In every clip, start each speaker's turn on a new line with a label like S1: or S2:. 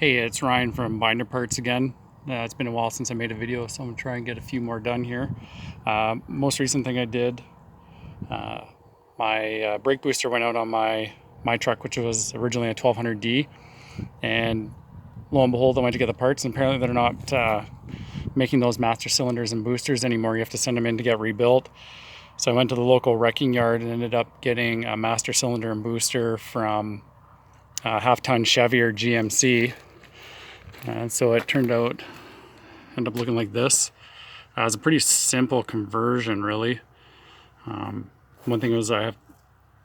S1: Hey, it's Ryan from Binder Parts again. It's been a while since I made a video, so I'm gonna try and get a few more done here. Most recent thing I did, my brake booster went out on my truck, which was originally a 1200D, and lo and behold, I went to get the parts, and apparently they're not making those master cylinders and boosters anymore. You have to send them in to get rebuilt. So I went to the local wrecking yard and ended up getting a master cylinder and booster from half-ton Chevy or GMC. And so it ended up looking like this. It was a pretty simple conversion, really. One thing was I have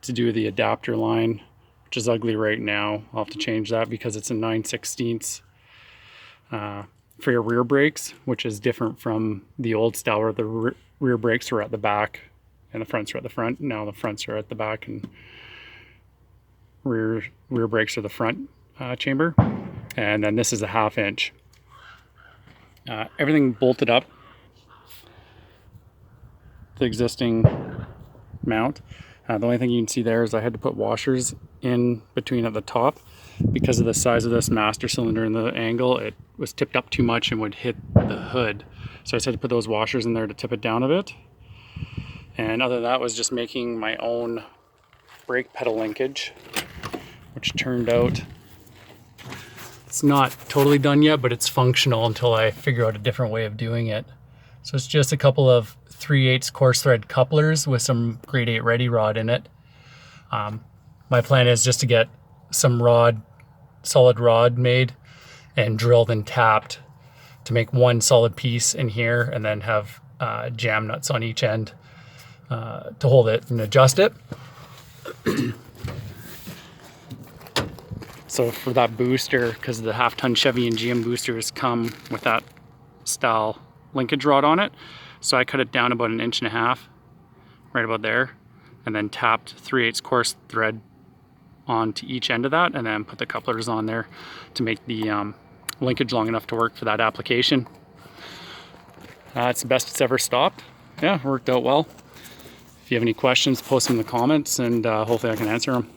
S1: to do the adapter line, which is ugly right now. I'll have to change that because it's a 9/16 for your rear brakes, which is different from the old style where the rear brakes were at the back and the fronts are at the front. Now the fronts are at the back and rear brakes are the front chamber. And then this is a 1/2 inch. Everything bolted up, the existing mount. The only thing you can see there is I had to put washers in between at the top because of the size of this master cylinder and the angle. It was tipped up too much and would hit the hood. So I just had to put those washers in there to tip it down a bit. And other than that was just making my own brake pedal linkage, which turned out, it's not totally done yet, but it's functional until I figure out a different way of doing it. So it's just a couple of 3/8 coarse thread couplers with some grade 8 ready rod in it. My plan is just to get some solid rod made and drilled and tapped to make one solid piece in here, and then have jam nuts on each end to hold it and adjust it. So for that booster, because the 1/2 ton Chevy and GM boosters come with that style linkage rod on it, so I cut it down about 1.5 inches, right about there, and then tapped 3/8 coarse thread onto each end of that, and then put the couplers on there to make the linkage long enough to work for that application. It's the best it's ever stopped. Yeah, it worked out well. If you have any questions, post them in the comments, and hopefully I can answer them.